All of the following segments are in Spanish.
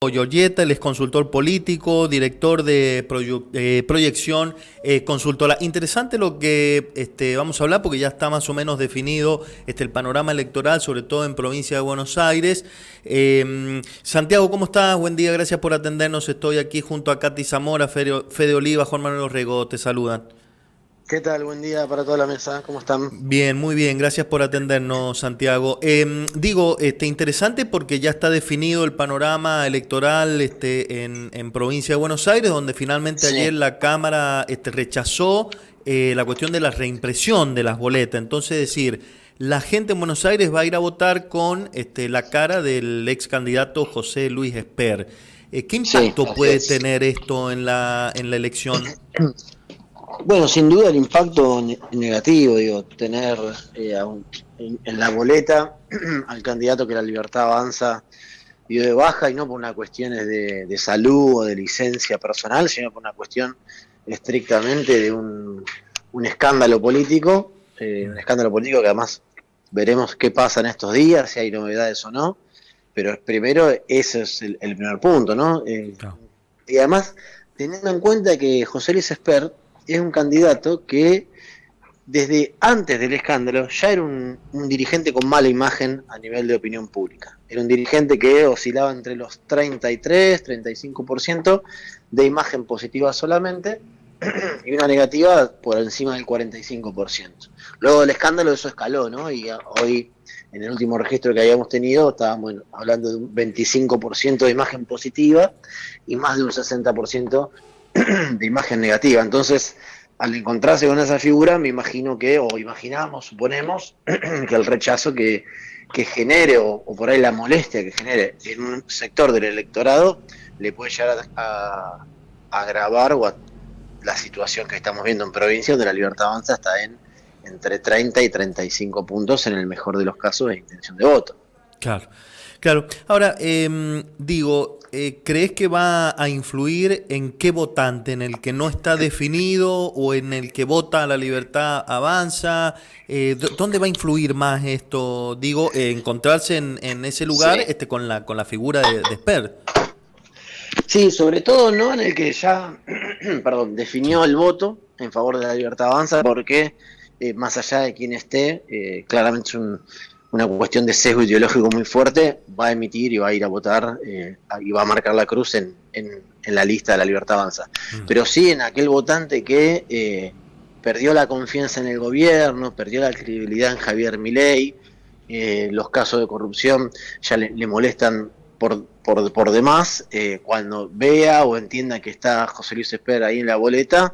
Giorgetta, él es consultor político, director de proyección consultora. Interesante lo que vamos a hablar porque ya está más o menos definido el panorama electoral, sobre todo en provincia de Buenos Aires. Santiago, ¿cómo estás? Buen día, gracias por atendernos. Estoy aquí junto a Katy Zamora, Fede Oliva, Juan Manuel Orrego, te saludan. ¿Qué tal? Buen día para toda la mesa. ¿Cómo están? Bien, muy bien, gracias por atendernos, Santiago. Interesante porque ya está definido el panorama electoral en provincia de Buenos Aires, donde finalmente Sí. ayer la Cámara rechazó la cuestión de la reimpresión de las boletas. Entonces, decir, la gente en Buenos Aires va a ir a votar con la cara del ex candidato José Luis Esper. ¿Qué Sí, impacto así puede es. tener esto en la elección? Bueno, sin duda el impacto negativo, digo, tener en la boleta al candidato que la Libertad Avanza dio de baja, y no por una cuestión de salud o de licencia personal, sino por una cuestión estrictamente de un escándalo político que además veremos qué pasa en estos días, si hay novedades o no, pero primero ese es el primer punto, ¿no? Claro. Y además, teniendo en cuenta que José Luis Espert es un candidato que desde antes del escándalo ya era un dirigente con mala imagen a nivel de opinión pública. Era un dirigente que oscilaba entre los 33-35% de imagen positiva solamente y una negativa por encima del 45%. Luego del escándalo eso escaló, ¿no? Y hoy, en el último registro que habíamos tenido, estábamos hablando de un 25% de imagen positiva y más de un 60% de imagen negativa. Entonces, al encontrarse con esa figura, me imagino que, o imaginamos, suponemos, que el rechazo que genere, o por ahí la molestia que genere en un sector del electorado, le puede llegar a agravar la situación que estamos viendo en provincia, donde la Libertad Avanza está entre 30 y 35 puntos, en el mejor de los casos, de intención de voto. Claro, claro. Ahora, ¿crees que va a influir en qué votante? ¿En el que no está definido o en el que vota la libertad avanza? ¿Dónde va a influir más esto? Encontrarse en ese lugar Sí. con la figura de Esper. Sí, sobre todo no en el que ya, perdón, Sí. definió el voto en favor de la Libertad Avanza, porque más allá de quién esté, claramente es una cuestión de sesgo ideológico muy fuerte, va a emitir y va a ir a votar y va a marcar la cruz en la lista de la Libertad Avanza. Mm. Pero sí en aquel votante que perdió la confianza en el gobierno, perdió la credibilidad en Javier Milei, los casos de corrupción ya le molestan por demás, cuando vea o entienda que está José Luis Esper ahí en la boleta,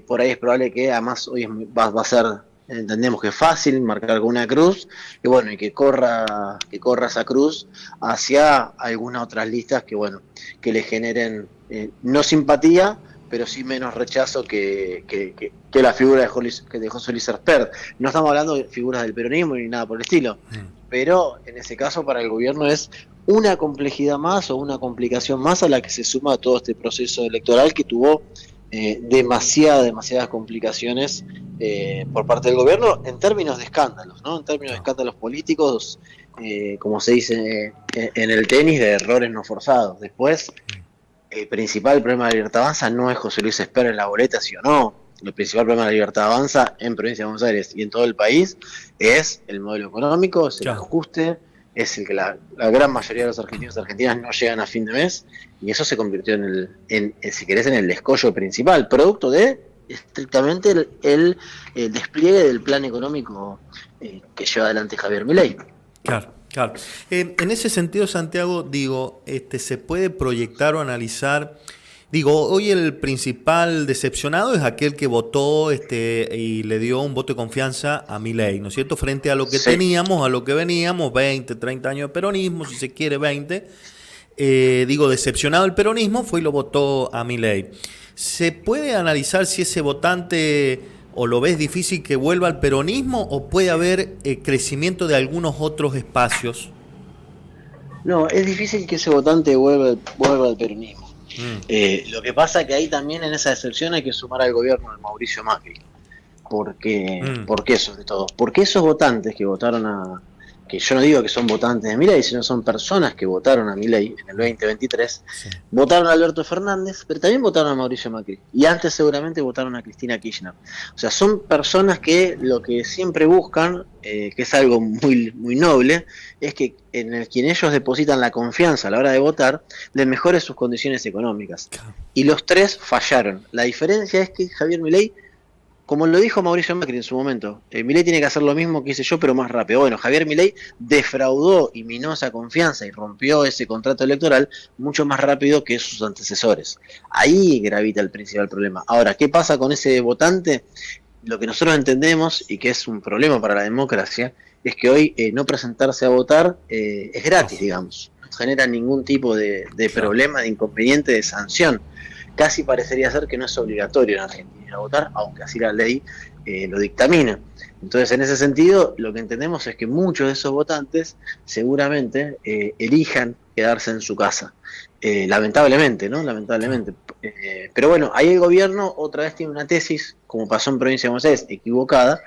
por ahí es probable que además hoy va a ser, entendemos que es fácil marcar con una cruz, y bueno, y que corra esa cruz hacia algunas otras listas que bueno, que le generen no simpatía, pero sí menos rechazo que la figura de José Luis Esper. No estamos hablando de figuras del peronismo ni nada por el estilo, Mm. pero en ese caso para el gobierno es una complejidad más o una complicación más a la que se suma todo este proceso electoral que tuvo demasiadas complicaciones por parte del gobierno en términos de escándalos, ¿no? En términos de Claro. escándalos políticos, como se dice en el tenis, de errores no forzados. Después, el principal problema de la Libertad Avanza no es José Luis Espera en la boleta, sí o no. El principal problema de la Libertad Avanza en Provincia de Buenos Aires y en todo el país es el modelo económico, es el Claro. ajuste, es el que la gran mayoría de los argentinos y argentinas no llegan a fin de mes, y eso se convirtió si querés, en el escollo principal, producto de estrictamente el despliegue del plan económico que lleva adelante Javier Milei. Claro, claro. En ese sentido, Santiago, se puede proyectar o analizar. Hoy el principal decepcionado es aquel que votó y le dio un voto de confianza a Milei, ¿no es cierto? Frente a lo que Sí. teníamos, a lo que veníamos, 20, 30 años de peronismo, si se quiere 20. Decepcionado el peronismo, fue y lo votó a Milei. ¿Se puede analizar si ese votante o lo ves difícil que vuelva al peronismo o puede haber crecimiento de algunos otros espacios? No, es difícil que ese votante vuelva al peronismo. Mm. Lo que pasa es que ahí también en esa excepción hay que sumar al gobierno de Mauricio Macri. Mm. ¿Por qué sobre todo? Porque esos votantes que yo no digo que son votantes de Milei, sino son personas que votaron a Milei en el 2023, Sí. votaron a Alberto Fernández, pero también votaron a Mauricio Macri. Y antes seguramente votaron a Cristina Kirchner. O sea, son personas que lo que siempre buscan, que es algo muy, muy noble, es que en el quien ellos depositan la confianza a la hora de votar, les mejore sus condiciones económicas. Y los tres fallaron. La diferencia es que Javier Milei, como lo dijo Mauricio Macri en su momento, Milei tiene que hacer lo mismo que hice yo, pero más rápido. Bueno, Javier Milei defraudó y minó esa confianza y rompió ese contrato electoral mucho más rápido que sus antecesores. Ahí gravita el principal problema. Ahora, ¿qué pasa con ese votante? Lo que nosotros entendemos, y que es un problema para la democracia, es que hoy no presentarse a votar es gratis, digamos. No genera ningún tipo de problema, de inconveniente, de sanción. Casi parecería ser que no es obligatorio en Argentina ir a votar, aunque así la ley lo dictamina. Entonces, en ese sentido, lo que entendemos es que muchos de esos votantes seguramente elijan quedarse en su casa. Lamentablemente, ¿no? Lamentablemente. Pero bueno, ahí el gobierno otra vez tiene una tesis, como pasó en Provincia de Buenos Aires, equivocada,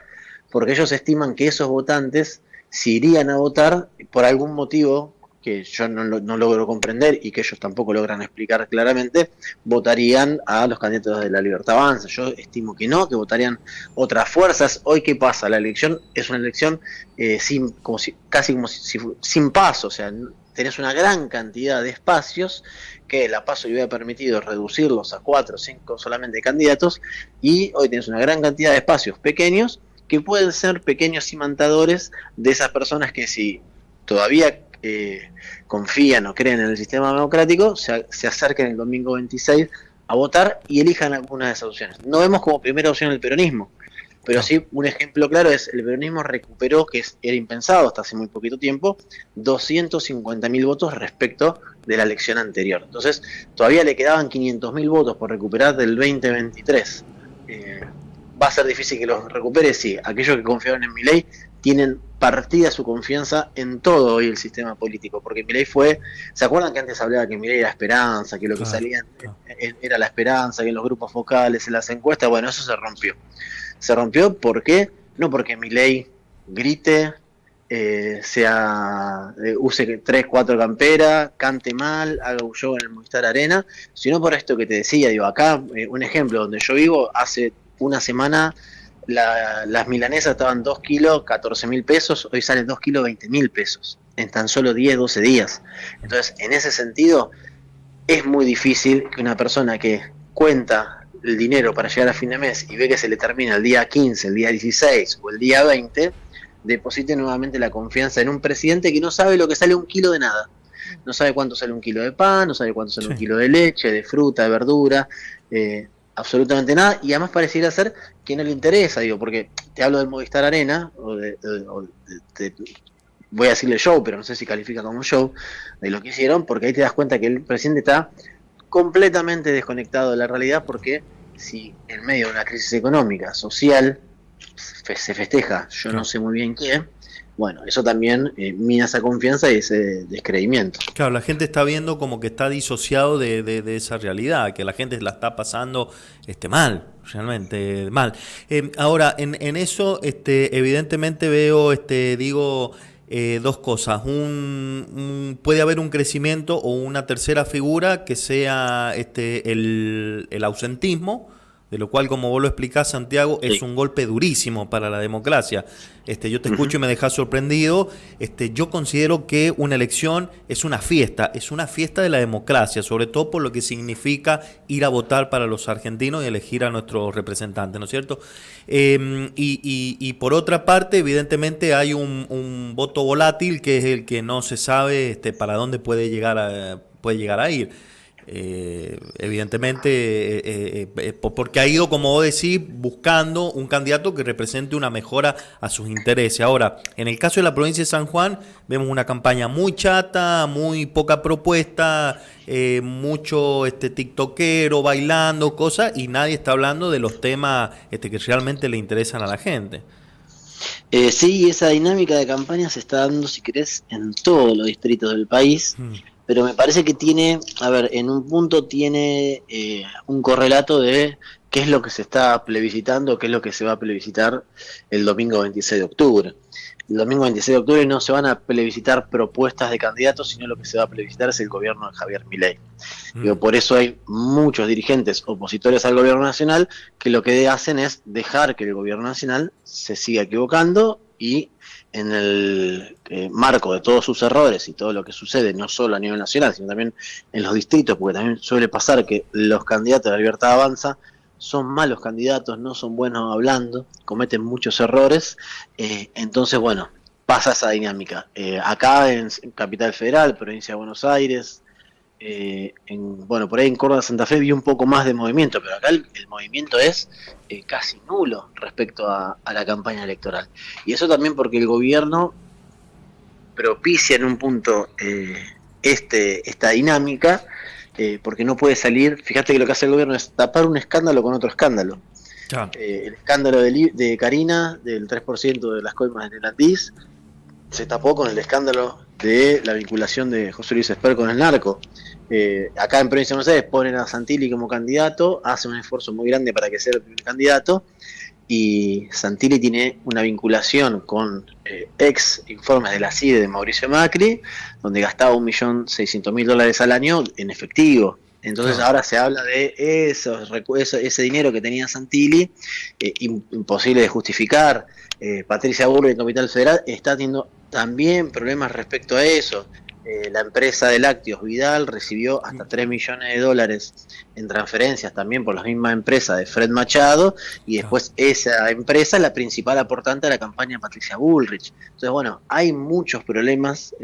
porque ellos estiman que esos votantes, si irían a votar por algún motivo que yo no logro comprender y que ellos tampoco logran explicar claramente, votarían a los candidatos de la Libertad Avanza. Yo estimo que no, que votarían otras fuerzas. Hoy, ¿qué pasa? La elección es una elección casi como si sin paso, o sea, tenés una gran cantidad de espacios que la PASO le hubiera permitido reducirlos a 4 o 5 solamente candidatos, y hoy tenés una gran cantidad de espacios pequeños que pueden ser pequeños imantadores de esas personas que, si todavía confían o creen en el sistema democrático, se acerquen el domingo 26 a votar y elijan alguna de esas opciones. No vemos como primera opción el peronismo, pero sí un ejemplo claro es el peronismo recuperó, que era impensado hasta hace muy poquito tiempo, 250.000 votos respecto de la elección anterior. Entonces todavía le quedaban 500.000 votos por recuperar del 2023. ¿Va a ser difícil que los recupere? Sí. Aquellos que confiaron en Milei tienen partida su confianza en todo hoy el sistema político, porque Milei ¿se acuerdan que antes hablaba que Milei era esperanza, que lo que salía era la esperanza, que en los grupos focales, en las encuestas? Bueno, eso se rompió. Se rompió, ¿por qué? No porque Milei grite, use 3, 4 camperas, cante mal, haga un show en el Movistar Arena, sino por esto que te decía. Digo, acá, un ejemplo, donde yo vivo, hace una semana las milanesas estaban 2 kilos, 14.000 pesos, hoy salen 2 kilos, 20.000 pesos, en tan solo 10, 12 días. Entonces, en ese sentido, es muy difícil que una persona que cuenta el dinero para llegar a fin de mes y ve que se le termina el día 15, el día 16 o el día 20, deposite nuevamente la confianza en un presidente que no sabe lo que sale un kilo de nada. No sabe cuánto sale un kilo de pan, no sabe cuánto sale un kilo de leche, de fruta, de verdura, absolutamente nada, y además pareciera ser que no le interesa, digo, porque te hablo del Movistar Arena, voy a decirle show, pero no sé si califica como show, de lo que hicieron, porque ahí te das cuenta que el presidente está completamente desconectado de la realidad, porque si en medio de una crisis económica, social, se festeja, yo no sé muy bien qué, bueno, eso también mina esa confianza y ese descreimiento. Claro, la gente está viendo como que está disociado de esa realidad, que la gente la está pasando mal, realmente mal. Ahora, en eso, evidentemente veo, dos cosas. Puede haber un crecimiento o una tercera figura que sea el ausentismo, de lo cual, como vos lo explicás, Santiago, es un golpe durísimo para la democracia. Yo te escucho y me dejás sorprendido. Yo considero que una elección es una fiesta de la democracia, sobre todo por lo que significa ir a votar para los argentinos y elegir a nuestros representantes, ¿no es cierto? Y por otra parte, evidentemente hay un voto volátil, que es el que no se sabe para dónde puede llegar a ir. Evidentemente, porque ha ido, como vos decís, buscando un candidato que represente una mejora a sus intereses. Ahora, en el caso de la provincia de San Juan, vemos una campaña muy chata, muy poca propuesta, mucho tiktokero bailando cosas, y nadie está hablando de los temas que realmente le interesan a la gente. Sí, esa dinámica de campaña se está dando, si querés, en todos los distritos del país. pero me parece que tiene, a ver, en un punto tiene un correlato de qué es lo que se está plebiscitando, qué es lo que se va a plebiscitar el domingo 26 de octubre. El domingo 26 de octubre no se van a plebiscitar propuestas de candidatos, sino lo que se va a plebiscitar es el gobierno de Javier Milei. Digo, por eso hay muchos dirigentes opositores al gobierno nacional que lo que hacen es dejar que el gobierno nacional se siga equivocando y en el marco de todos sus errores y todo lo que sucede, no solo a nivel nacional, sino también en los distritos, porque también suele pasar que los candidatos de la Libertad Avanza son malos candidatos, no son buenos hablando, cometen muchos errores, entonces bueno, pasa esa dinámica. Acá en Capital Federal, provincia de Buenos Aires, bueno, por ahí en Córdoba, Santa Fe vi un poco más de movimiento, pero acá el movimiento es casi nulo respecto a la campaña electoral. Y eso también porque el gobierno propicia en un punto esta dinámica, porque no puede salir. Fíjate que lo que hace el gobierno es tapar un escándalo con otro escándalo. Claro. El escándalo de Karina, del 3% de las coimas en el Andiz, se tapó con el escándalo de la vinculación de José Luis Esper con el narco. Acá en Provincia de Buenos Aires ponen a Santilli como candidato, hacen un esfuerzo muy grande para que sea el primer candidato, y Santilli tiene una vinculación con ex informes de la CIDE de Mauricio Macri, donde gastaba $1.600.000 al año en efectivo. Entonces ahora se habla de ese dinero que tenía Santilli, imposible de justificar. Patricia Burri en Capital Federal está teniendo también problemas respecto a eso. La empresa de lácteos Vidal recibió hasta $3 millones en transferencias también por la misma empresa de Fred Machado, y después esa empresa es la principal aportante a la campaña de Patricia Bullrich. Entonces, bueno, hay muchos problemas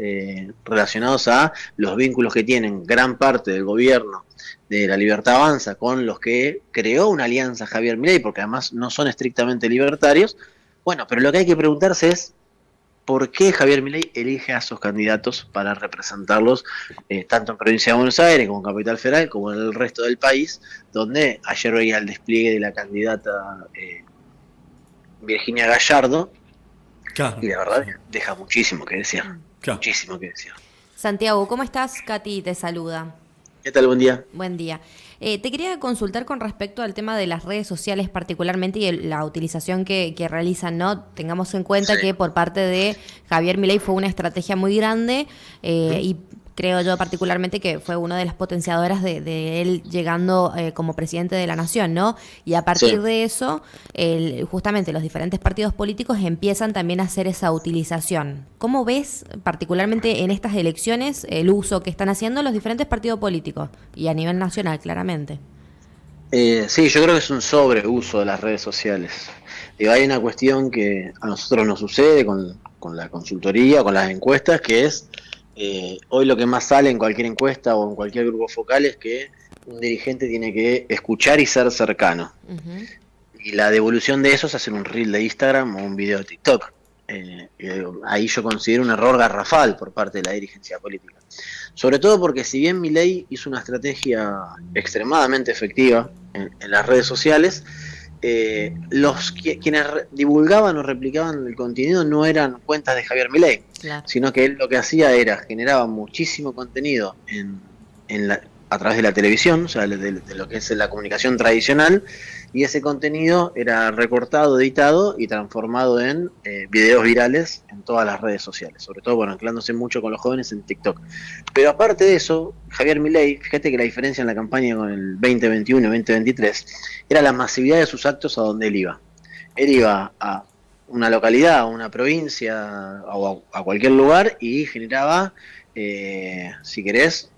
relacionados a los vínculos que tienen gran parte del gobierno de la Libertad Avanza con los que creó una alianza Javier Milei, porque además no son estrictamente libertarios. Bueno, pero lo que hay que preguntarse es por qué Javier Milei elige a esos candidatos para representarlos tanto en Provincia de Buenos Aires como en Capital Federal como en el resto del país, donde ayer veía el despliegue de la candidata Virginia Gallardo, y la verdad deja muchísimo que decir, muchísimo que decir. Santiago, ¿cómo estás? Katy te saluda. ¿Qué tal? Buen día. Buen día. Te quería consultar con respecto al tema de las redes sociales particularmente y la utilización que realizan, ¿no? Tengamos en cuenta que por parte de Javier Milei fue una estrategia muy grande y creo yo particularmente que fue una de las potenciadoras de él llegando como presidente de la nación, ¿no? Y a partir de eso, justamente los diferentes partidos políticos empiezan también a hacer esa utilización. ¿Cómo ves particularmente en estas elecciones el uso que están haciendo los diferentes partidos políticos y a nivel nacional, claramente? Sí, yo creo que es un sobreuso de las redes sociales. Digo, hay una cuestión que a nosotros nos sucede con la consultoría, con las encuestas, que es hoy lo que más sale en cualquier encuesta o en cualquier grupo focal es que un dirigente tiene que escuchar y ser cercano. Y la devolución de eso es hacer un reel de Instagram o un video de TikTok. Ahí yo considero un error garrafal por parte de la dirigencia política. Sobre todo porque si bien Milei hizo una estrategia extremadamente efectiva en las redes sociales, quienes divulgaban o replicaban el contenido no eran cuentas de Javier Milei, sino que él lo que hacía era generaba muchísimo contenido a través de la televisión, o sea, de lo que es la comunicación tradicional, y ese contenido era recortado, editado y transformado en videos virales en todas las redes sociales, sobre todo, bueno, anclándose mucho con los jóvenes en TikTok. Pero aparte de eso, Javier Milei, fíjate que la diferencia en la campaña con el 2021 y 2023 era la masividad de sus actos a donde él iba. Él iba a una localidad, a una provincia o a cualquier lugar y generaba, si querés,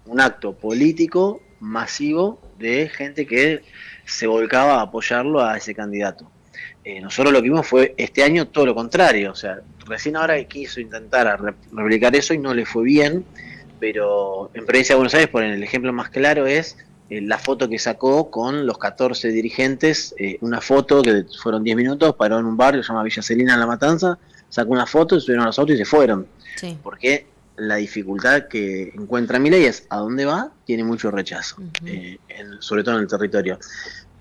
un acto político masivo de gente que se volcaba a apoyarlo a ese candidato. Nosotros lo que vimos fue este año todo lo contrario, o sea, recién ahora quiso intentar replicar eso y no le fue bien, pero en Provincia de Buenos Aires, por el ejemplo más claro es la foto que sacó con los 14 dirigentes, una foto que fueron 10 minutos, paró en un barrio que se llama Villa Celina en La Matanza, sacó una foto, subieron a los autos y se fueron. Sí. Porque la dificultad que encuentra Milei es a dónde va, tiene mucho rechazo, sobre todo en el territorio.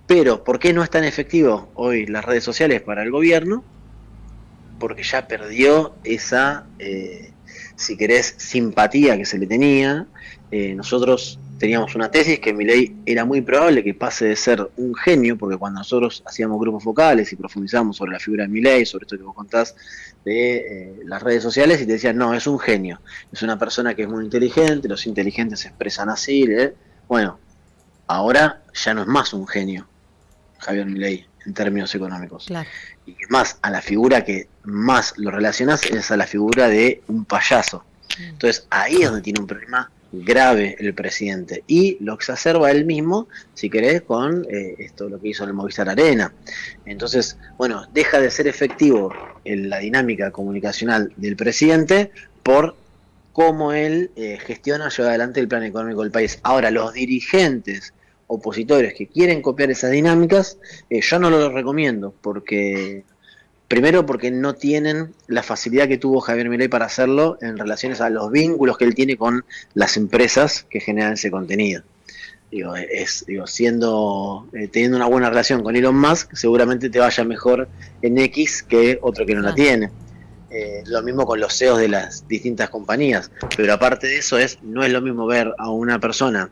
Pero, ¿por qué no es tan efectivo hoy las redes sociales para el gobierno? Porque ya perdió esa si querés, simpatía que se le tenía. Nosotros teníamos una tesis que Milei era muy probable que pase de ser un genio, porque cuando nosotros hacíamos grupos focales y profundizábamos sobre la figura de Milei, sobre esto que vos contás de las redes sociales, y te decían, no, es un genio, es una persona que es muy inteligente, los inteligentes se expresan así. Bueno, ahora ya no es más un genio Javier Milei en términos económicos. Claro. Y que más, a la figura que más lo relacionas es a la figura de un payaso. Entonces ahí es donde tiene un problema grave el presidente, y lo exacerba él mismo, si querés, con esto, lo que hizo en el Movistar Arena. Entonces, bueno, deja de ser efectivo en la dinámica comunicacional del presidente por cómo él gestiona, lleva adelante el plan económico del país. Ahora, los dirigentes opositores que quieren copiar esas dinámicas, yo no lo recomiendo, porque primero porque no tienen la facilidad que tuvo Javier Milei para hacerlo en relaciones a los vínculos que él tiene con las empresas que generan ese contenido. Teniendo una buena relación con Elon Musk, seguramente te vaya mejor en X que otro que no la tiene. Lo mismo con los CEOs de las distintas compañías. Pero aparte de eso, no es lo mismo ver a una persona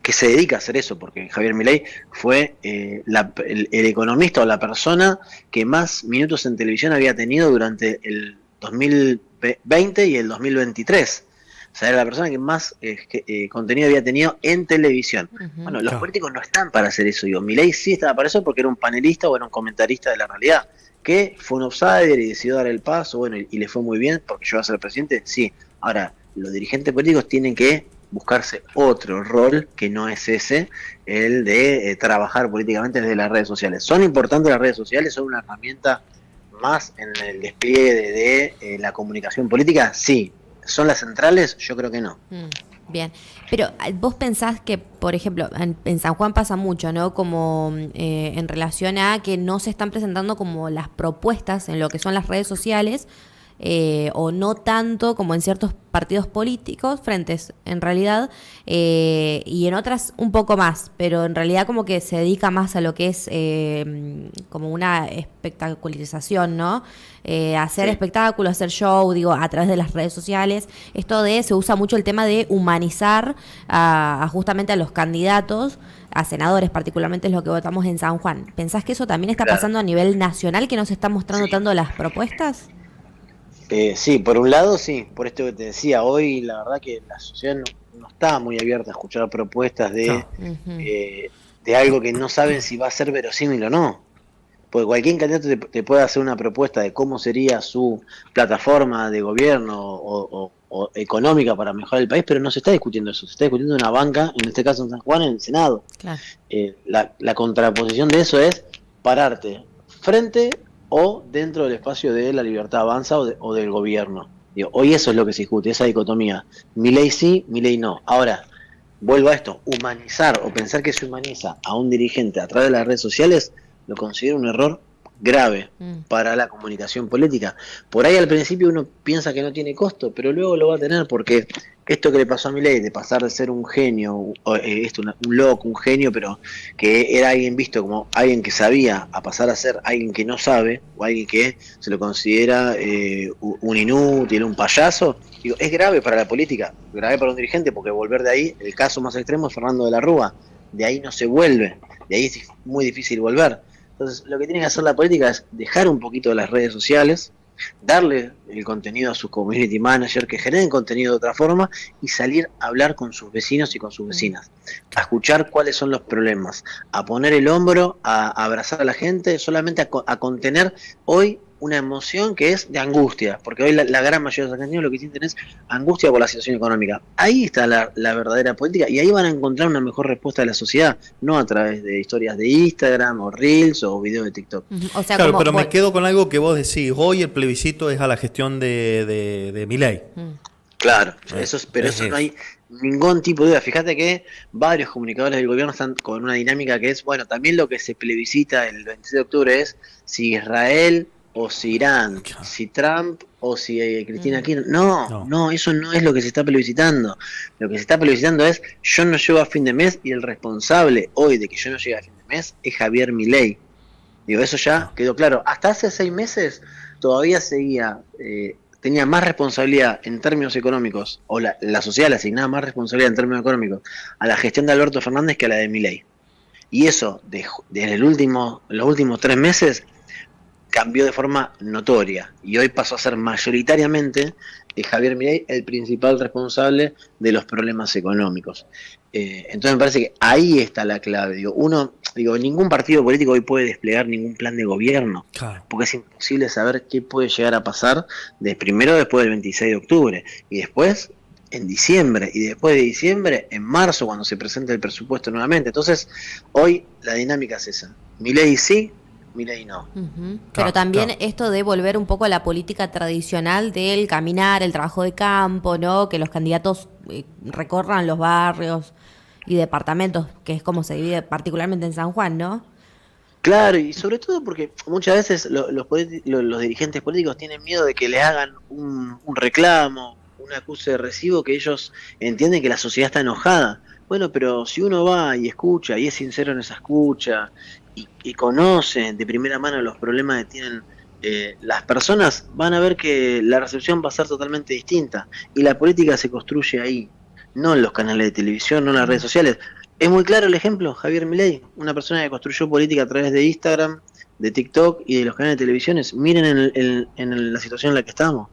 que se dedica a hacer eso, porque Javier Milei fue el economista o la persona que más minutos en televisión había tenido durante el 2020 y el 2023. O sea, era la persona que más contenido había tenido en televisión. Bueno, los políticos no están para hacer eso. Milei sí estaba para eso porque era un panelista o era un comentarista de la realidad, que fue un outsider y decidió dar el paso, bueno, y le fue muy bien porque llegó a ser presidente, sí. Ahora, los dirigentes políticos tienen que buscarse otro rol que no es ese, el de trabajar políticamente desde las redes sociales. ¿Son importantes las redes sociales? ¿Son una herramienta más en el despliegue de la comunicación política? Sí. ¿Son las centrales? Yo creo que no. Bien, pero vos pensás que, por ejemplo, en San Juan pasa mucho, ¿no? Como en relación a que no se están presentando como las propuestas en lo que son las redes sociales, o no tanto como en ciertos partidos políticos, frentes en realidad, y en otras un poco más, pero en realidad como que se dedica más a lo que es como una espectacularización, ¿no? Hacer espectáculos, hacer show, digo, a través de las redes sociales. Se usa mucho el tema de humanizar justamente a los candidatos, a senadores particularmente, es lo que votamos en San Juan. ¿Pensás que eso también está pasando a nivel nacional, que no se están mostrando tanto las propuestas? Sí, por un lado sí, por esto que te decía, hoy la verdad que la sociedad no está muy abierta a escuchar propuestas de algo que no saben si va a ser verosímil o no. Porque cualquier candidato te puede hacer una propuesta de cómo sería su plataforma de gobierno o económica para mejorar el país, pero no se está discutiendo eso, se está discutiendo una banca, en este caso en San Juan, en el Senado. Claro. La contraposición de eso es pararte frente o dentro del espacio de la Libertad Avanza o del gobierno. Hoy eso es lo que se discute, esa dicotomía. Milei sí, Milei no. Ahora, vuelvo a esto, humanizar o pensar que se humaniza a un dirigente a través de las redes sociales, lo considero un error grave para la comunicación política. Por ahí al principio uno piensa que no tiene costo, pero luego lo va a tener, porque esto que le pasó a Milei, de pasar de ser un genio, un loco, un genio, pero que era alguien visto como alguien que sabía, a pasar a ser alguien que no sabe, o alguien que se lo considera un inútil, un payaso, es grave para la política, grave para un dirigente, porque volver de ahí, el caso más extremo es Fernando de la Rúa, de ahí no se vuelve, de ahí es muy difícil volver. Entonces, lo que tiene que hacer la política es dejar un poquito de las redes sociales, darle el contenido a sus community managers que generen contenido de otra forma y salir a hablar con sus vecinos y con sus vecinas, a escuchar cuáles son los problemas, a poner el hombro, a abrazar a la gente, solamente a contener hoy una emoción que es de angustia, porque hoy la gran mayoría de los argentinos lo que sienten es angustia por la situación económica. Ahí está la verdadera política y ahí van a encontrar una mejor respuesta de la sociedad, no a través de historias de Instagram o Reels o videos de TikTok. O sea, claro, pero me quedo con algo que vos decís, hoy el plebiscito es a la gestión de Milei. Claro, eso no hay ningún tipo de duda. Fíjate que varios comunicadores del gobierno están con una dinámica que es, bueno, también lo que se plebiscita el 26 de octubre es si Israel o si Irán, si Trump o si Cristina Kirchner. No, eso no es lo que se está plebiscitando. Lo que se está plebiscitando es yo no llego a fin de mes y el responsable hoy de que yo no llegue a fin de mes es Javier Milei. Eso ya quedó claro. Hasta hace 6 meses todavía seguía tenía más responsabilidad en términos económicos, o la sociedad le asignaba más responsabilidad en términos económicos a la gestión de Alberto Fernández que a la de Milei. Y eso, desde los últimos 3 meses, cambió de forma notoria. Y hoy pasó a ser mayoritariamente Javier Milei el principal responsable de los problemas económicos. Entonces me parece que ahí está la clave. Ningún partido político hoy puede desplegar ningún plan de gobierno, Claro. porque es imposible saber qué puede llegar a pasar primero después del 26 de octubre, y después en diciembre, y después de diciembre en marzo, cuando se presente el presupuesto nuevamente. Entonces, hoy la dinámica es esa. Milei sí, Milei no. Pero también claro. esto de volver un poco a la política tradicional del caminar, el trabajo de campo, ¿no? Que los candidatos recorran los barrios y departamentos, que es como se divide particularmente en San Juan, ¿no? Claro, y sobre todo porque muchas veces los dirigentes políticos tienen miedo de que le hagan un reclamo, un acuse de recibo, que ellos entienden que la sociedad está enojada. Bueno, pero si uno va y escucha y es sincero en esa escucha y conoce de primera mano los problemas que tienen las personas, van a ver que la recepción va a ser totalmente distinta. Y la política se construye ahí, no en los canales de televisión, no en las redes sociales. Es muy claro el ejemplo, Javier Milei, una persona que construyó política a través de Instagram, de TikTok y de los canales de televisiones. Miren en la situación en la que estamos.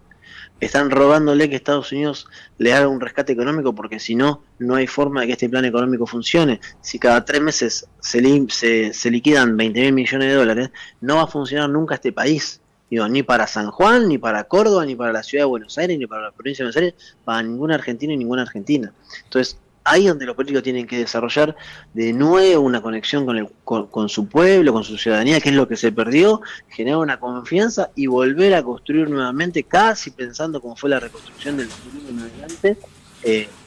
Están rogándole que Estados Unidos le haga un rescate económico, porque si no, no hay forma de que este plan económico funcione. Si cada 3 meses se liquidan 20.000 millones de dólares, no va a funcionar nunca este país. Ni para San Juan, ni para Córdoba, ni para la ciudad de Buenos Aires, ni para la provincia de Buenos Aires, para ningún argentino y ninguna argentina. Entonces, ahí es donde los políticos tienen que desarrollar de nuevo una conexión con su pueblo, con su ciudadanía, que es lo que se perdió, generar una confianza y volver a construir nuevamente, casi pensando como fue la reconstrucción del 2001 en adelante,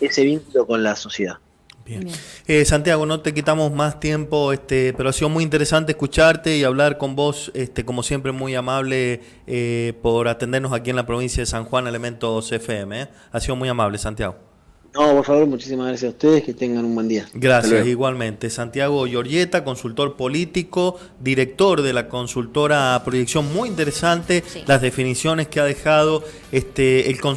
ese vínculo con la sociedad. Bien. Santiago, no te quitamos más tiempo, pero ha sido muy interesante escucharte y hablar con vos, como siempre muy amable por atendernos aquí en la provincia de San Juan, Elementos FM. Ha sido muy amable, Santiago. No, por favor, muchísimas gracias a ustedes, que tengan un buen día. Gracias, igualmente. Santiago Giorgietta, consultor político, director de la consultora Proyección, muy interesante, Sí. las definiciones que ha dejado el consultor.